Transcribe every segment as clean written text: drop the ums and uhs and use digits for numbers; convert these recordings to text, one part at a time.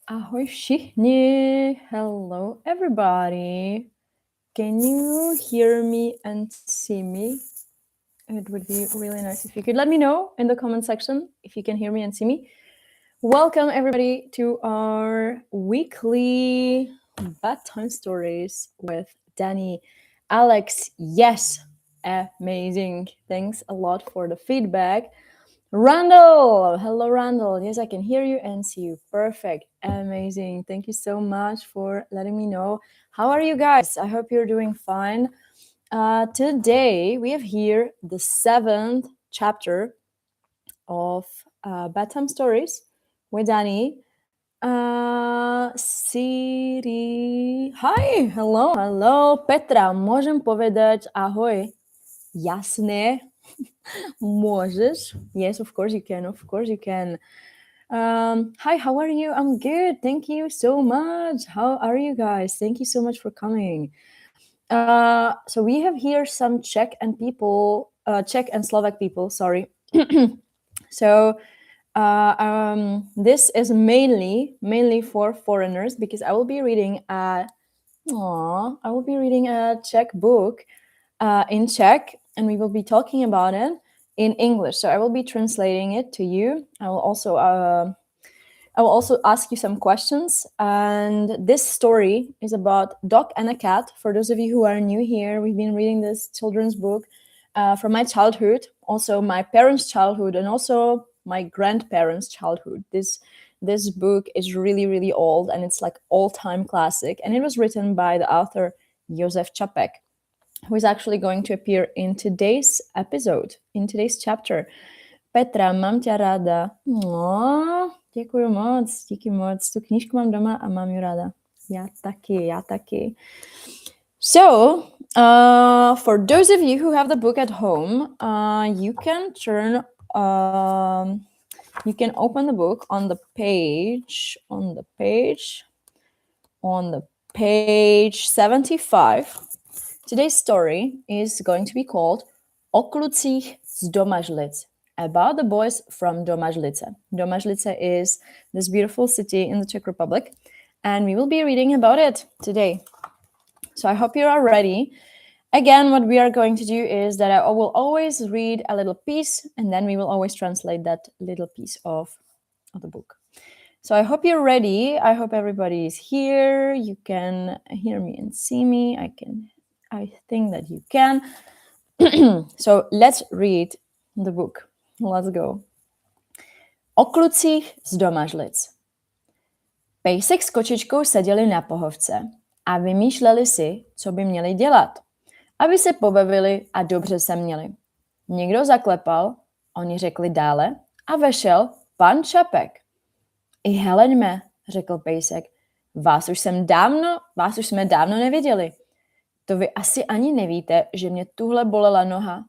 Ahoj všichni! Hello everybody! Can you hear me and see me? It would be really nice if you could let me know in the comment section if you can hear me and see me. Welcome everybody to our weekly bedtime stories with Dani. Alex, yes, amazing. Thanks a lot for the feedback. Randall, hello Randall. Yes, I can hear you and see you. Perfect. Amazing. Thank you so much for letting me know. How are you guys? I hope you're doing fine. Today we have here the 7th chapter of bedtime stories with Dani. Siri. Hi, hello. Petra, môžem povedať ahoj? Jasne. Môžeš? Yes, of course you can. Hi, how are you? I'm good. Thank you so much. How are you guys? Thank you so much for coming. So we have here some Czech and Slovak people. Sorry. So this is mainly for foreigners because I will be reading a Czech book in Czech, and we will be talking about it in English. So I will be translating it to you. I will also ask you some questions. And this story is about dog and a cat. For those of you who are new here, we've been reading this children's book from my childhood, also my parents' childhood, and also my grandparents' childhood. This book is really, really old, and it's like all-time classic. And it was written by the author Josef Čapek, who is actually going to appear in today's episode, in today's chapter. Petra, mám ťa rada. Děkuji moc, díky moc. Tu knížku mám doma a mám ju ráda. Já taky. So, for those of you who have the book at home, you can open the book on the page 75. Today's story is going to be called O klucích z Domažlic, about the boys from Domažlice. Domažlice is this beautiful city in the Czech Republic, and we will be reading about it today. So I hope you are ready. Again, what we are going to do is that I will always read a little piece, and then we will always translate that little piece of the book. So I hope you're ready. I hope everybody is here. You can hear me and see me. I think that you can. So let's read the book. Let's go. O klucích z Domažlic. Pejsek s kočičkou seděli na pohovce a vymýšleli si, co by měli dělat, aby se pobavili a dobře se měli. Někdo zaklepal, oni řekli dále a vešel pan Čapek. I heleňme, řekl pejsek, vás už jsme dávno neviděli. To vy asi ani nevíte, že mě tuhle bolela noha.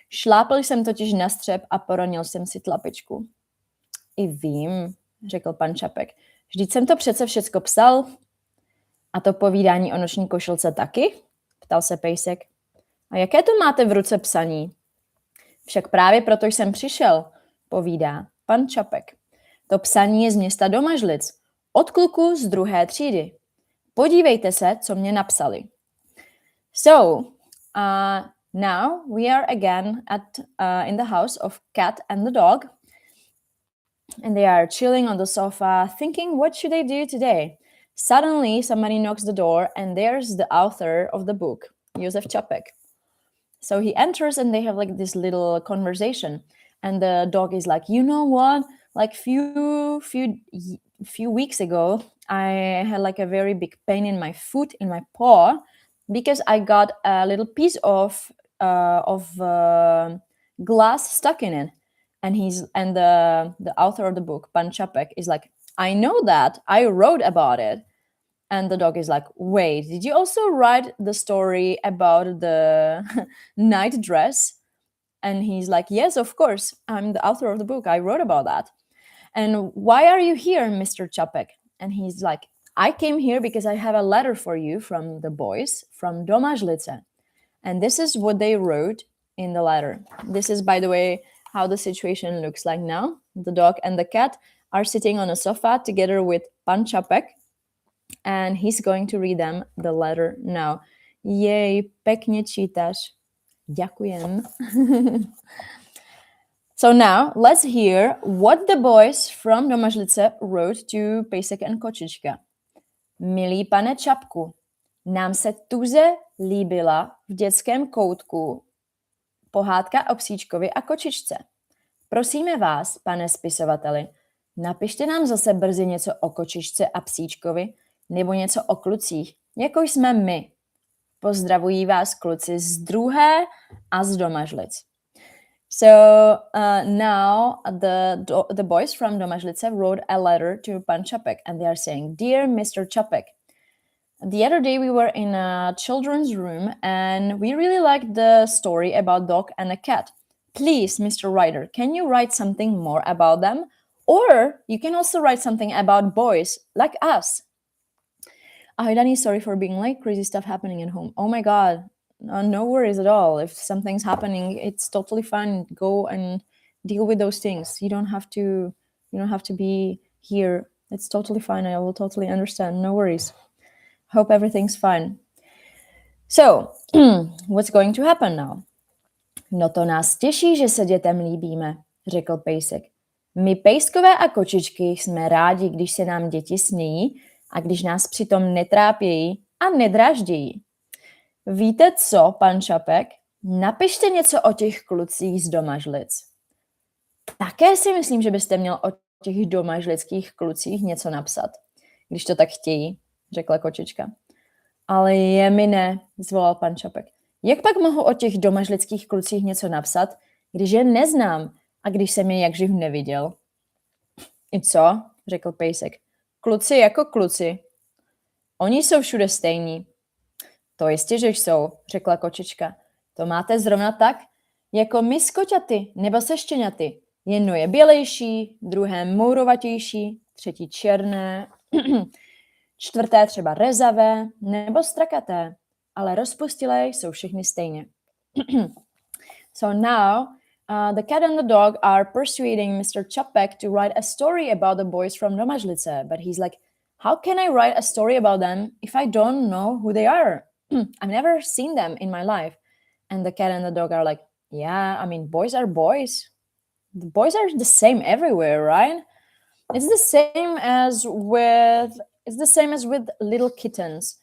Šlápl jsem totiž na střep a poronil jsem si tlapičku. I vím, řekl pan Čapek. Vždyť jsem to přece všecko psal. A to povídání o noční košilce taky? Ptal se pejsek. A jaké to máte v ruce psaní? Však právě proto jsem přišel, povídá pan Čapek. To psaní je z města Domažlic, od kluků z 2. třídy. Podívejte se, co mě napsali. So, now we are again in the house of Cat and the dog. And they are chilling on the sofa, thinking, what should they do today? Suddenly, somebody knocks the door, and there's the author of the book, Josef Čapek. So he enters, and they have like this little conversation. And the dog is like, you know what? Like few weeks ago, I had like a very big pain in my foot, in my paw, because I got a little piece of glass stuck in it. And the author of the book, Pan Čapek, is like, I know that. I wrote about it. And the dog is like, wait, did you also write the story about the night dress? And he's like, yes, of course. I'm the author of the book. I wrote about that. And why are you here, Mr. Čapek? And he's like, I came here because I have a letter for you from the boys from Domažlice. And this is what they wrote in the letter. This is, by the way, how the situation looks like now. The dog and the cat are sitting on a sofa together with Pan Čapek, and he's going to read them the letter now. Jej, pekne čítaš. Ďakujem. So now let's hear what the boys from Domažlice wrote to Pejsek and Kočička. Milý pane Čapku, nám se tuze líbila v dětském koutku pohádka o psíčkovi a kočičce. Prosíme vás, pane spisovateli, napište nám zase brzy něco o kočičce a psíčkovi nebo něco o klucích, jako jsme my. Pozdravují vás kluci z Druhé a z Domažlic. So now the boys from Domažlice wrote a letter to Pan Čapek, and they are saying, Dear Mr. Čapek, the other day we were in a children's room and we really liked the story about dog and a cat. Please, Mr. Writer, can you write something more about them? Or you can also write something about boys like us. Ahoj, Dani, sorry for being late. Crazy stuff happening at home. Oh my God. No worries at all. If something's happening, it's totally fine. Go and deal with those things. You don't have to be here. It's totally fine. I will totally understand. No worries. Hope everything's fine. So, what's going to happen now? No to nás těší, že se dětem líbíme, řekl Pejsek. My pejskové a kočičky jsme rádi, když se nám děti smějí a když nás přitom netrápějí a nedráždějí. Víte co, pan Čapek? Napište něco o těch klucích z Domažlic. Také si myslím, že byste měl o těch domažlických klucích něco napsat, když to tak chtějí, řekla kočička. Ale je mi ne, zvolal pan Čapek. Jak pak mohu o těch domažlických klucích něco napsat, když je neznám a když jsem je jakživ neviděl? I co? Řekl Pejsek. Kluci jako kluci. Oni jsou všude stejní. To jistě, že jsou, řekla kočička. To máte zrovna tak, jako my s koťaty nebo se štěňaty. Jedno je bělejší, druhé mourovatější, třetí černé, čtvrté třeba rezavé nebo strakaté, ale rozpustilé jsou všechny stejně. So now, the cat and the dog are persuading Mr. Čapek to write a story about the boys from Domažlice, but he's like, how can I write a story about them if I don't know who they are? I've never seen them in my life. And the cat and the dog are like, yeah, I mean, boys are boys. The boys are the same everywhere, right? It's the same as with little kittens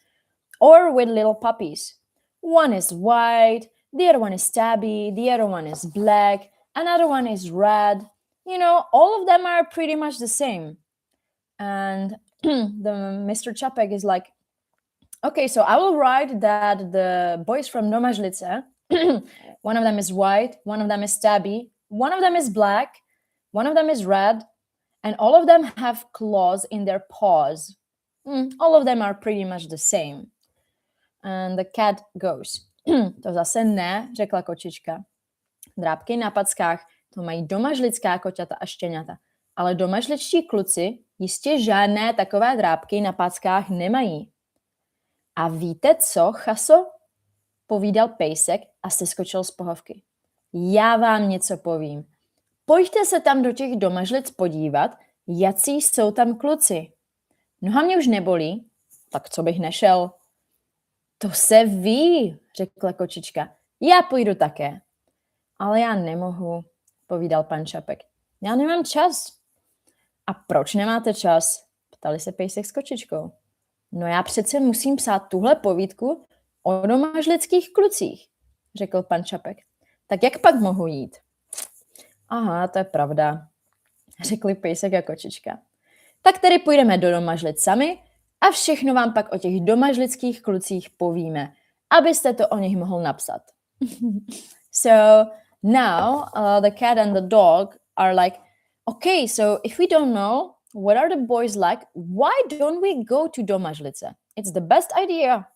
or with little puppies. One is white, the other one is tabby, the other one is black, another one is red. You know, all of them are pretty much the same. And the Mr. Čapek is like, okay, so I will write that the boys from Domažlice, one of them is white, one of them is tabby, one of them is black, one of them is red, and all of them have claws in their paws. All of them are pretty much the same. And the cat goes, to zase ne, řekla kočička. Drápky na packách, to mají domažlická koťata a štěňata. Ale domažličtí kluci jistě žádné takové drápky na packách nemají. A víte co, chaso? Povídal Pejsek a seskočil z pohovky. Já vám něco povím. Pojďte se tam do těch Domažlic podívat, jací jsou tam kluci. Noha mě už nebolí, tak co bych nešel? To se ví, řekla kočička. Já půjdu také. Ale já nemohu, povídal pan Čapek. Já nemám čas. A proč nemáte čas? Ptali se Pejsek s kočičkou. No já přece musím psát tuhle povídku o domažlických klucích, řekl pan Čapek. Tak jak pak mohu jít? Aha, to je pravda, řekli Pejsek a kočička. Tak tedy půjdeme do Domažlic sami a všechno vám pak o těch domažlických klucích povíme, abyste to o nich mohl napsat. So now the cat and the dog are like, okay, so if we don't know what are the boys like, why don't we go to Domažlice? It's the best idea.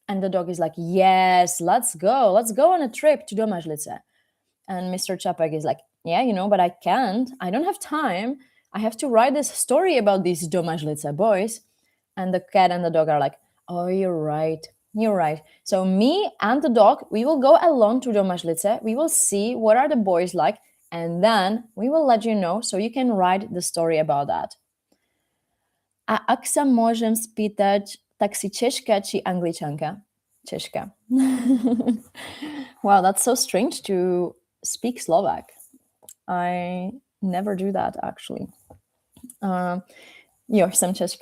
And the dog is like, yes, let's go on a trip to Domažlice. And Mr. Čapek is like, yeah, you know, but I can't. I don't have time. I have to write this story about these Domažlice boys. And the cat and the dog are like, oh, you're right. So me and the dog, we will go alone to Domažlice. We will see what are the boys like. And then we will let you know so you can write the story about that. A ak sa môžem spýtať, tak si Češka či Angličanka? Češka. Wow, that's so strange to speak Slovak. I never do that, actually.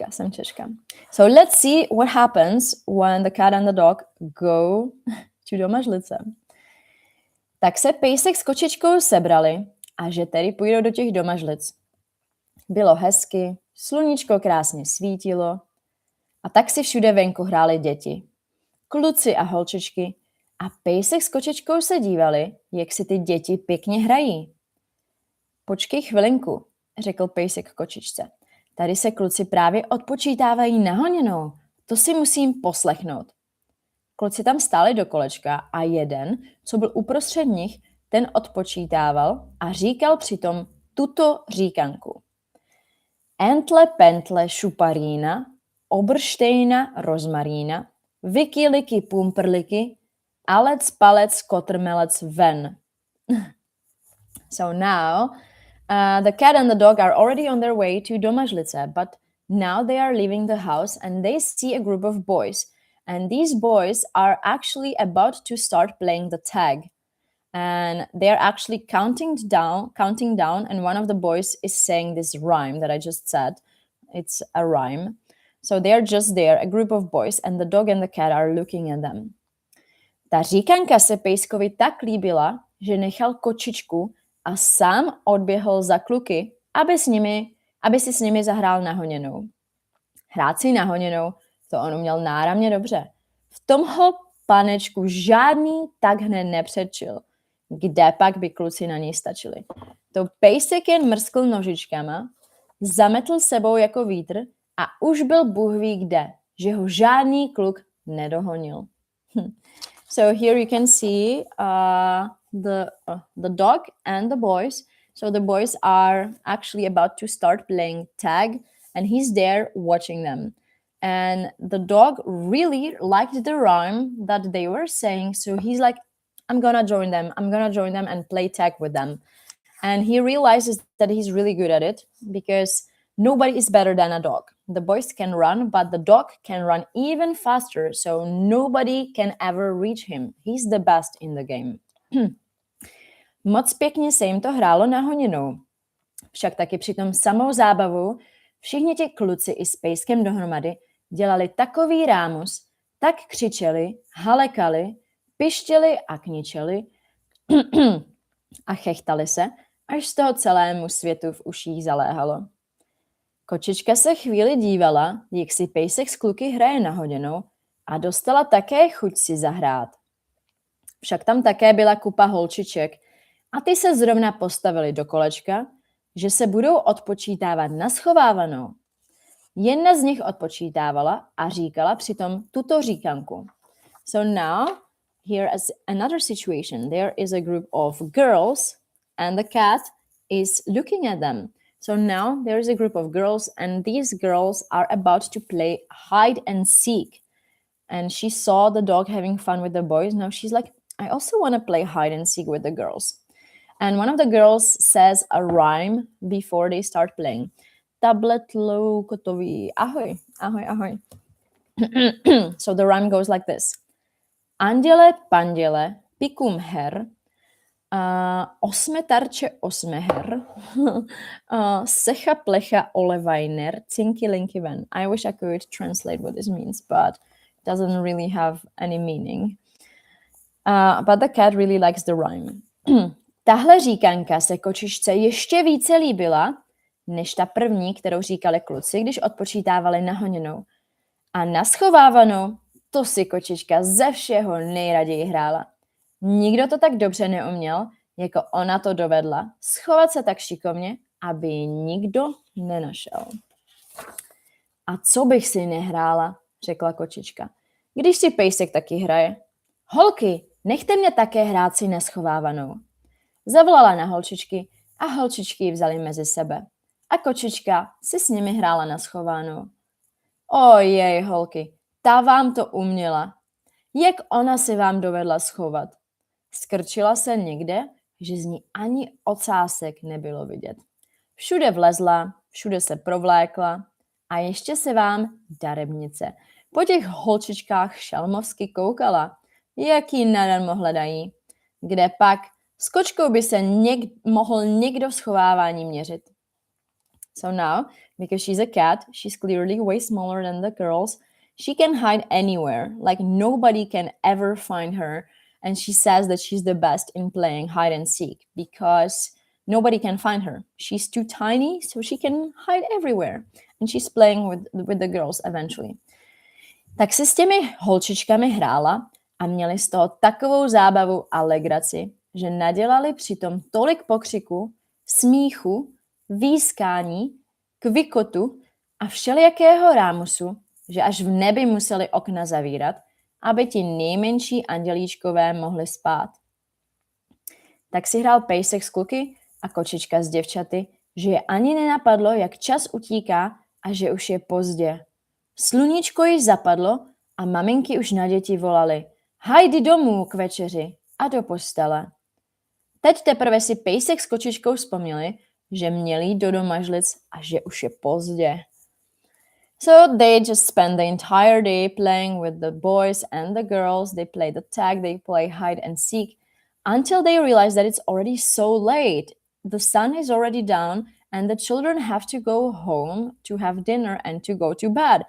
Jsem Češka. So let's see what happens when the cat and the dog go to Domažlice. Tak se pejsek s kočičkou sebrali a že tedy půjdou do těch Domažlic. Bylo hezky, sluníčko krásně svítilo a tak si všude venku hráli děti. Kluci a holčičky a pejsek s kočičkou se dívali, jak si ty děti pěkně hrají. Počkej chvilinku, řekl pejsek kočičce. Tady se kluci právě odpočítávají na honěnou. To si musím poslechnout. Kluci tam stáli do kolečka a jeden, co byl uprostřed nich, ten odpočítával a říkal přitom tuto říkanku. Entle pentle šuparína, obrštejna rozmarína, viky liky pumprliky, alec palec kotrmelec ven. So now, the cat and the dog are already on their way to Domažlice, but now they are leaving the house and they see a group of boys. And these boys are actually about to start playing the tag. And they're actually counting down, and one of the boys is saying this rhyme that I just said. It's a rhyme. So they're just there, a group of boys, and the dog and the cat are looking at them. Ta říkanka se pejskovi tak líbila, že nechal kočičku a sám odběhl za kluky, aby si s nimi zahrál na honěnou. Hrát si na honěnou, to on uměl náramně dobře. V tomho panečku žádný tak hned nepředčil. Kde pak by kluci na něj stačili? To pejsek jen mrskl nožičkama, zametl sebou jako vítr a už byl Bůh ví kde, že ho žádný kluk nedohonil. So here you can see the dog and the boys. So the boys are actually about to start playing tag and he's there watching them. And the dog really liked the rhyme that they were saying. So he's like, I'm gonna join them and play tag with them. And he realizes that he's really good at it because nobody is better than a dog. The boys can run, but the dog can run even faster. So nobody can ever reach him. He's the best in the game. Moc pěkně se jim to hrálo na honěnou. Však taky při tom samou zábavu všichni ti kluci i s pejskem dohromady dělali takový rámus, tak křičeli, halekali, pištěli a kničeli a chechtali se, až z toho celému světu v uších zaléhalo. Kočička se chvíli dívala, jak si pejsek s kluky hraje na hoděnou a dostala také chuť si zahrát. Však tam také byla kupa holčiček a ty se zrovna postavili do kolečka, že se budou odpočítávat na schovávanou. Jedna z nich odpočítávala a říkala přitom tuto říkanku. So now, here is another situation. There is a group of girls and the cat is looking at them. So now there is a group of girls and these girls are about to play hide and seek. And she saw the dog having fun with the boys. Now she's like, I also want to play hide and seek with the girls. And one of the girls says a rhyme before they start playing. Tabletlou kotový. Ahoj, ahoj, ahoj. So the rhyme goes like this. Anděle, panděle, pikum her, osme tarče, osme her, secha plecha olevajner, cinky linky ven. I wish I could translate what this means, but it doesn't really have any meaning. But the cat really likes the rhyme. Tahle říkanka se kočičce ještě více líbila, než ta první, kterou říkali kluci, když odpočítávali na honěnou. A na schovávanou, to si kočička ze všeho nejraději hrála. Nikdo to tak dobře neuměl, jako ona to dovedla, schovat se tak šikovně, aby ji nikdo nenašel. A co bych si nehrála, řekla kočička, když si pejsek taky hraje. Holky, nechte mě také hrát si neschovávanou. Zavolala na holčičky a holčičky ji vzali mezi sebe. A kočička si s nimi hrála na schovanou. Ojej, holky, ta vám to uměla. Jak ona si vám dovedla schovat? Skrčila se někde že z ní ani ocásek nebylo vidět. Všude vlezla, všude se provlékla a ještě se vám darebnice po těch holčičkách šelmovsky koukala, jaký nadarmo hledají. Kde pak s kočkou by se mohl někdo schovávání měřit. So now, because she's a cat, she's clearly way smaller than the girls, she can hide anywhere, like nobody can ever find her. And she says that she's the best in playing hide and seek because nobody can find her. She's too tiny, so she can hide everywhere. And she's playing with the girls eventually. Tak si s těmi holčičkami hrála a měli z toho takovou zábavu a legraci, že nadělali přitom tolik pokřiku, smíchu, výskání, kvikotu a všelijakého rámusu, že až v nebi museli okna zavírat, aby ti nejmenší andělíčkové mohli spát. Tak si hrál pejsek s kluky a kočička s děvčaty, že je ani nenapadlo, jak čas utíká a že už je pozdě. Sluníčko již zapadlo a maminky už na děti volaly: hajdi domů k večeři a do postele. Teď teprve si pejsek s kočičkou vzpomněli, že měli jít do domažlic a že už je pozdě. So they just spend the entire day playing with the boys and the girls. They play the tag, they play hide and seek until they realize that it's already so late. The sun is already down and the children have to go home to have dinner and to go to bed.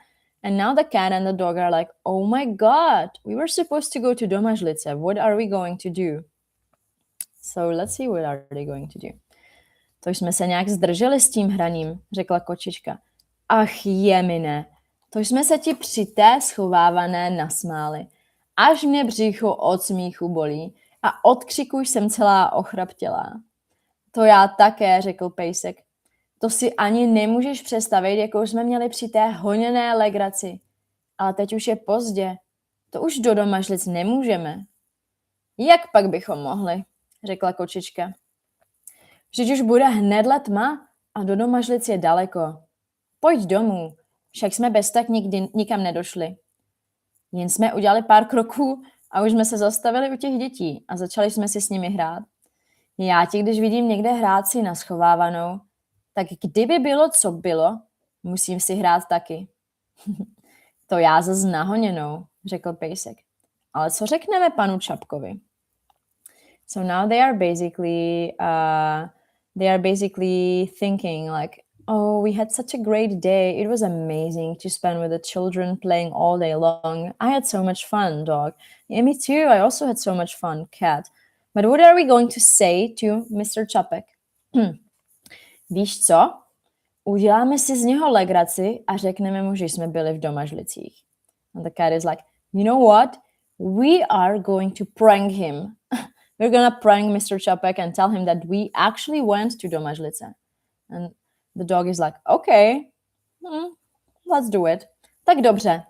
And now the cat and the dog are like, oh my God, we were supposed to go to domažlice. What are we going to do? So let's see what are they going to do. To jsme se nějak zdrželi s tím hraním, řekla kočička. Ach jemine, to jsme se ti při té schovávané nasmáli. Až mě břicho od smíchu bolí a od křiku jsem celá ochraptělá. To já také, řekl pejsek. To si ani nemůžeš představit, jakou jsme měli při té honěné legraci. Ale teď už je pozdě. To už do domažlic nemůžeme. Jak pak bychom mohli, řekla kočička. Vždyť už bude hnedle tma a do domažlic je daleko. Pojď domů, však jsme bez tak nikdy nikam nedošli. Jen jsme udělali pár kroků a už jsme se zastavili u těch dětí a začali jsme si s nimi hrát. Já ti, když vidím někde hrát si na schovávanou, tak kdyby bylo, co bylo, musím si hrát taky. To já zas nahoněnou, řekl pejsek. Ale co řekneme panu Čapkovi? So now they are basically thinking like, oh, we had such a great day. It was amazing to spend with the children playing all day long. I had so much fun, dog. Yeah, me too. I also had so much fun, cat. But what are we going to say to Mr. Čapek? Víš co? Uděláme si z něho legraci a řekneme mu, že jsme byli v domažlicích. And the cat is like, you know what? We are going to prank him. We're gonna prank Mr. Čapek and tell him that we actually went to domažlice. And the dog is like, okay, let's do it. Tak dobře.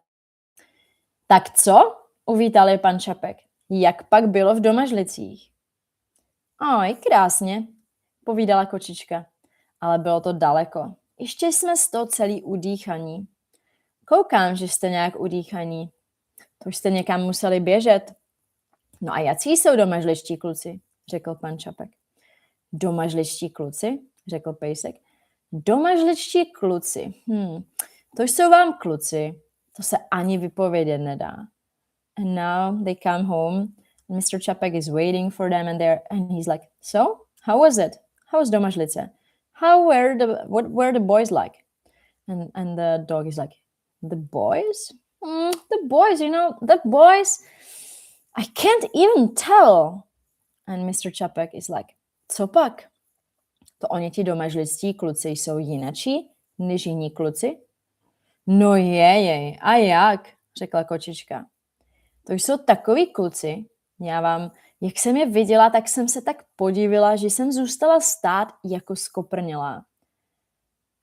Tak co? Uvítal je pan Čapek. Jak pak bylo v domažlicích? Oj, krásně, povídala kočička. Ale bylo to daleko. Ještě jsme z toho celý udýchaní. Koukám, že jste nějak udýchaní. To už jste někam museli běžet. No a jací jsou domažličtí kluci, řekl pan Čapek. Domažličtí kluci, řekl pejsek. Domažličtí kluci. To jsou vám kluci. To se ani vypovědět nedá. And now they come home. And Mr. Čapek is waiting for them and he's like, so, how was it? How was domažlice? What were the boys like? And the dog is like, the boys? The boys, I can't even tell. And Mr. Čapek is like, co pak? To oni ti domažlictí kluci jsou jinačí než jiní kluci? No jej, a jak? Řekla kočička. To jsou takový kluci, jak jsem je viděla, tak jsem se tak podívila, že jsem zůstala stát jako skoprnělá.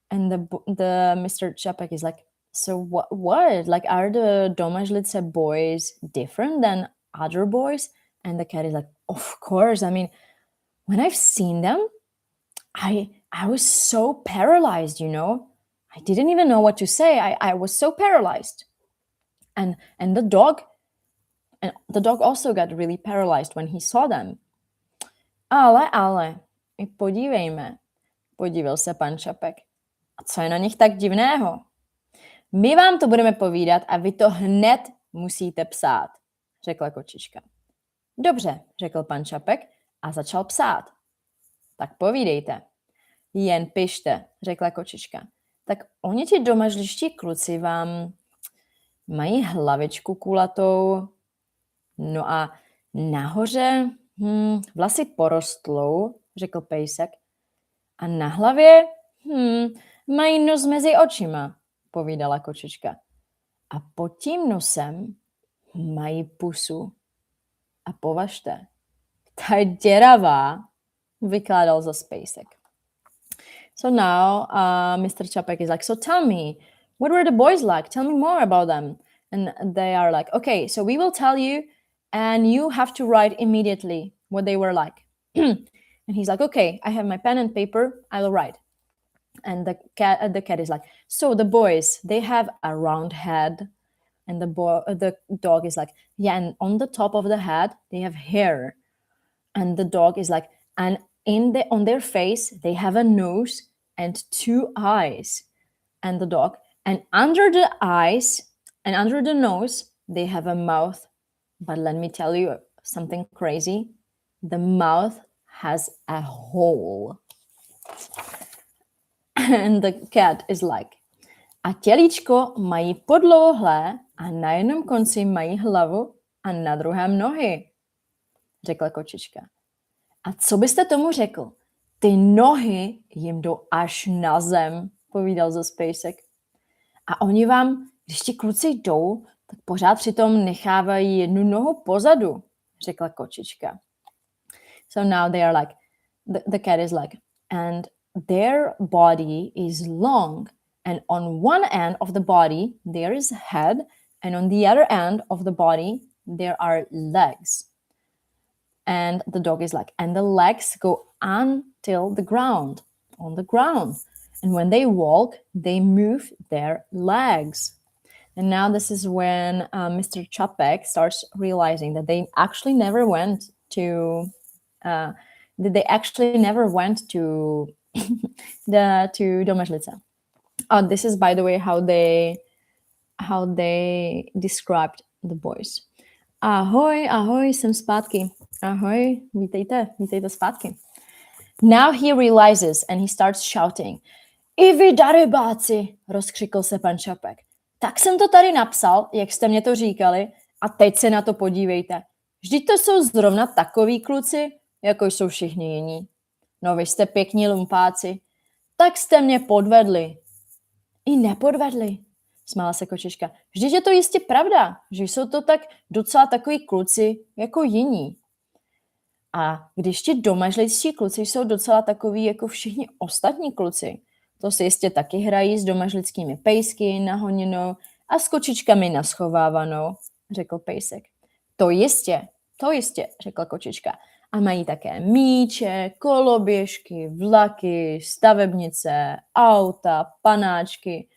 And the Mr. Čapek is like, so what? Like, are the domažlice boys different than other boys? And the cat is like, of course. I mean, when I've seen them, I was so paralyzed, you know? I didn't even know what to say. I was so paralyzed. And the dog also got really paralyzed when he saw them. Ale, i podívejme, podíval se pan Čapek. A co je na nich tak divného? My vám to budeme povídat a vy to hned musíte psát, řekla kočička. Dobře, řekl pan Čapek a začal psát. Tak povídejte. Jen pište, řekla kočička. Tak oni ti domažliští kluci vám mají hlavičku kulatou, no a nahoře vlasy porostlou, řekl pejsek. A na hlavě mají nos mezi očima, povídala kočička. A pod tím nosem mají pusu. A považte, ta je děravá, vykládal zas pejsek. So now Mr. Čapek is like, so tell me, what were the boys like? Tell me more about them. And they are like, okay, so we will tell you and you have to write immediately what they were like. And he's like, okay, I have my pen and paper, I will write. And the cat is like, so the boys, they have a round head. And the dog is like, yeah, and on the top of the head, they have hair. And the dog is like, and on their face, they have a nose and 2 eyes. And the dog, and under the eyes and under the nose, they have a mouth. But let me tell you something crazy. The mouth has a hole. And the cat is like, a tělíčko mají podlouhlé a na jednom konci mají hlavu a na druhém nohy, řekla kočička. A co byste tomu řekl? Ty nohy jim jdou až na zem, povídal zas pejsek. A oni vám, když ti kluci jdou, tak pořád přitom nechávají jednu nohu pozadu, řekla kočička. So now they are like, the cat is like, and their body is long, and on one end of the body there is a head, and on the other end of the body there are legs. And the dog is like, and the legs go until the ground, on the ground. And when they walk, they move their legs. And now this is when Mr. Čapek starts realizing that they actually never went to to Domažlice. This is, by the way, how they described the boys. Ahoj, jsem zpátky. Ahoj, vítejte zpátky. Now he realizes and he starts shouting. I vy darebáci, rozkřikl se pan Čapek. Tak jsem to tady napsal, jak jste mě to říkali, a teď se na to podívejte. Vždyť to jsou zrovna takoví kluci, jako jsou všichni jiní. No vy jste pěkní lumpáci. Tak jste mě podvedli. I nepodvedli, smála se kočička. Vždyť je to jistě pravda, že jsou to tak docela takoví kluci jako jiní. A když ti domažličtí kluci jsou docela takoví jako všichni ostatní kluci, to si jistě taky hrají s domažlickými pejsky na honinu a s kočičkami na schovávanou, řekl pejsek. To jistě, řekla kočička. A mají také míče, koloběžky, vlaky, stavebnice, auta, panáčky,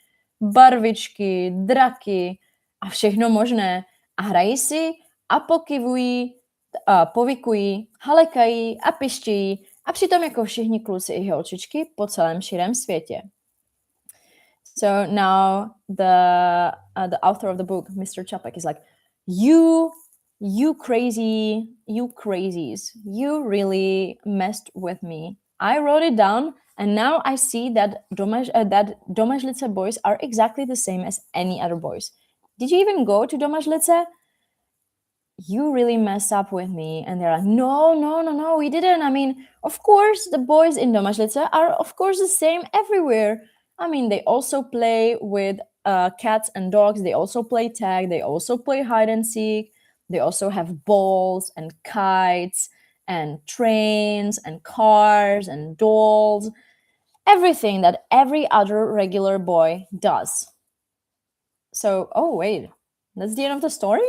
barvičky, draky a všechno možné. A hrají si a pokyvují, a povykují, halekají a pištějí a přitom jako všichni kluci i holčičky po celém širém světě. So now the author of the book, Mr. Čapek, is like, you crazies, you really messed with me. I wrote it down and now I see that Domažlice boys are exactly the same as any other boys. Did you even go to Domažlice? You really messed up with me. And they're like, no, we didn't. I mean, of course, the boys in Domažlice are, of course, the same everywhere. I mean, they also play with cats and dogs. They also play tag. They also play hide and seek. They also have balls and kites and trains and cars and dolls. Everything that every other regular boy does. So, oh, wait, that's the end of the story?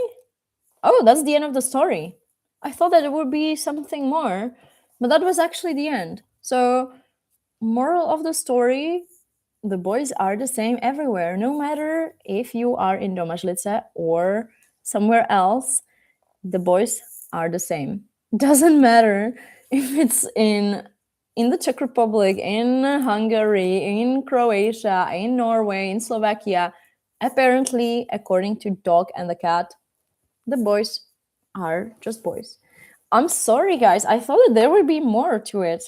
Oh, that's the end of the story. I thought that it would be something more, but that was actually the end. So, moral of the story, the boys are the same everywhere, no matter if you are in Domažlice or somewhere else, the boys are the same. Doesn't matter if it's in the Czech Republic, in Hungary, in Croatia, in Norway, in Slovakia, apparently, according to Dog and the Cat, the boys are just boys. I'm sorry, guys. I thought that there would be more to it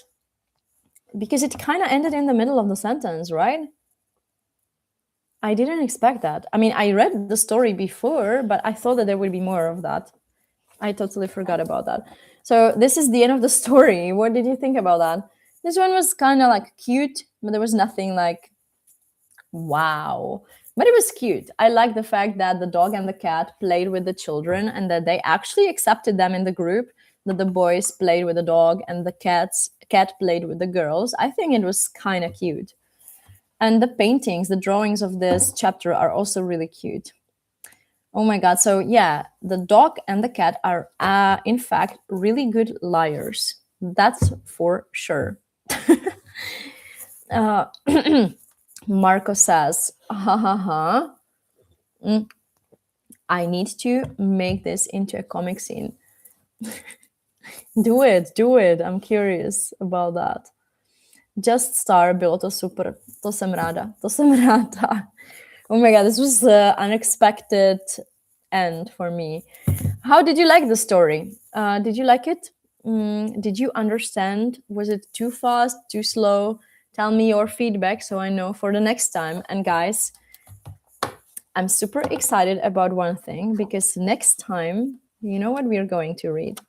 because it kind of ended in the middle of the sentence, right? I didn't expect that. I mean, I read the story before, but I thought that there would be more of that. I totally forgot about that. So this is the end of the story. What did you think about that? This one was kind of like cute, but there was nothing like wow. But it was cute. I like the fact that the dog and the cat played with the children and that they actually accepted them in the group, that the boys played with the dog and the cat played with the girls. I think it was kind of cute. And the paintings, the drawings of this chapter are also really cute. Oh my God. So yeah, the dog and the cat are in fact really good liars. That's for sure. Marco says, ha ha ha. I need to make this into a comic scene. Do it. I'm curious about that. Just star, bylo to super. To jsem ráda. Oh my God, this was the unexpected end for me. How did you like the story? Did you like it? Did you understand? Was it too fast, too slow? Tell me your feedback so I know for the next time. And guys, I'm super excited about one thing because next time, you know what we're going to read?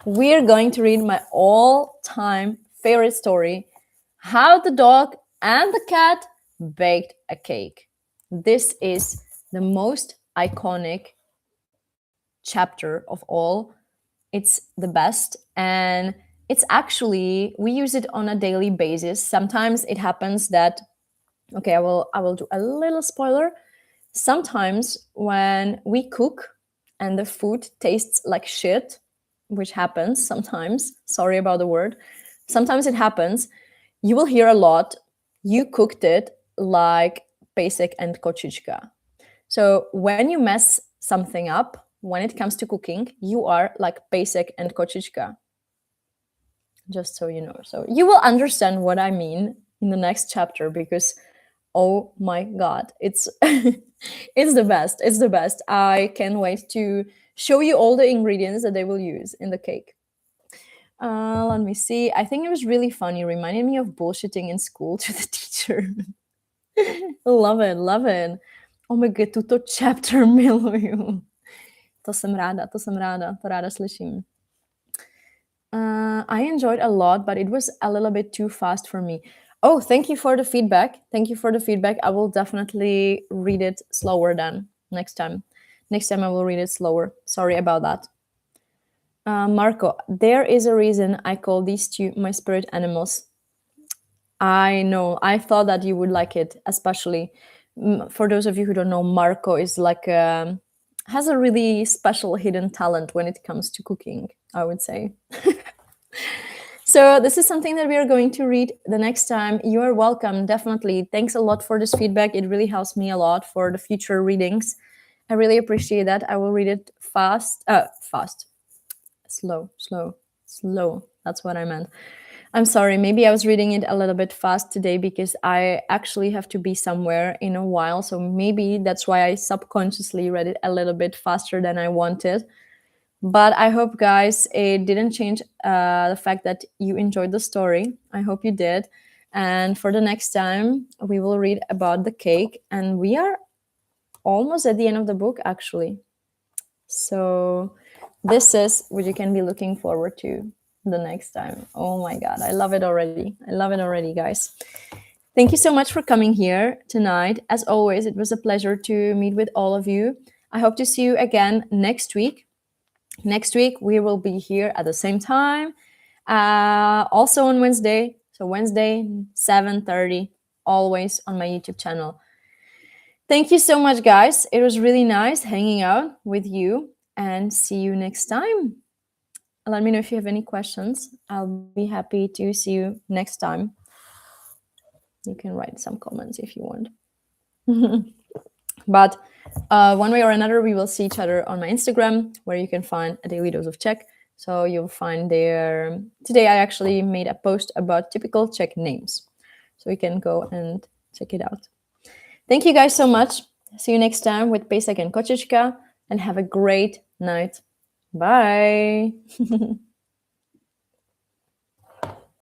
We're going to read my all-time favorite story, How the Dog and the Cat Baked a Cake. This is the most iconic chapter of all. It's the best, and it's actually, we use it on a daily basis. Sometimes it happens that, okay, I will do a little spoiler. Sometimes when we cook and the food tastes like shit, which happens sometimes, sorry about the word, sometimes it happens, you will hear a lot, you cooked it like Pesek and Kočička. So when you mess something up, when it comes to cooking, you are like Pesek and Kočička. Just so you know. So you will understand what I mean in the next chapter because, oh my God, it's it's the best. It's the best. I can't wait to show you all the ingredients that they will use in the cake. Let me see. I think it was really funny. Reminded me of bullshitting in school to the teacher. Love it. Oh my God, tuto chapter miluju. To jsem ráda slyším. I enjoyed a lot, but it was a little bit too fast for me. Oh, thank you for the feedback. I will definitely read it slower then next time. Next time I will read it slower. Sorry about that. Marco, there is a reason I call these two my spirit animals. I know. I thought that you would like it, especially for those of you who don't know, Marco is like has a really special hidden talent when it comes to cooking, I would say. So this is something that we are going to read the next time. You are welcome, definitely. Thanks a lot for this feedback. It really helps me a lot for the future readings. I really appreciate that. I will read it slow. That's what I meant. I'm sorry, maybe I was reading it a little bit fast today because I actually have to be somewhere in a while. So maybe that's why I subconsciously read it a little bit faster than I wanted. But I hope, guys, it didn't change the fact that you enjoyed the story. I hope you did. And for the next time, we will read about the cake. And we are almost at the end of the book, actually. So this is what you can be looking forward to the next time. Oh my God, I love it already. Guys. Thank you so much for coming here tonight. As always, it was a pleasure to meet with all of you. I hope to see you again next week. Next week, we will be here at the same time. Also on Wednesday. So Wednesday, 7:30, always on my YouTube channel. Thank you so much, guys. It was really nice hanging out with you, and see you next time. Let me know if you have any questions. I'll be happy to see you next time. You can write some comments if you want. But one way or another, we will see each other on my Instagram, where you can find a daily dose of Czech. So you'll find there. Today I actually made a post about typical Czech names. So you can go and check it out. Thank you guys so much. See you next time with Pesek and Kočička, and have a great night. Bye.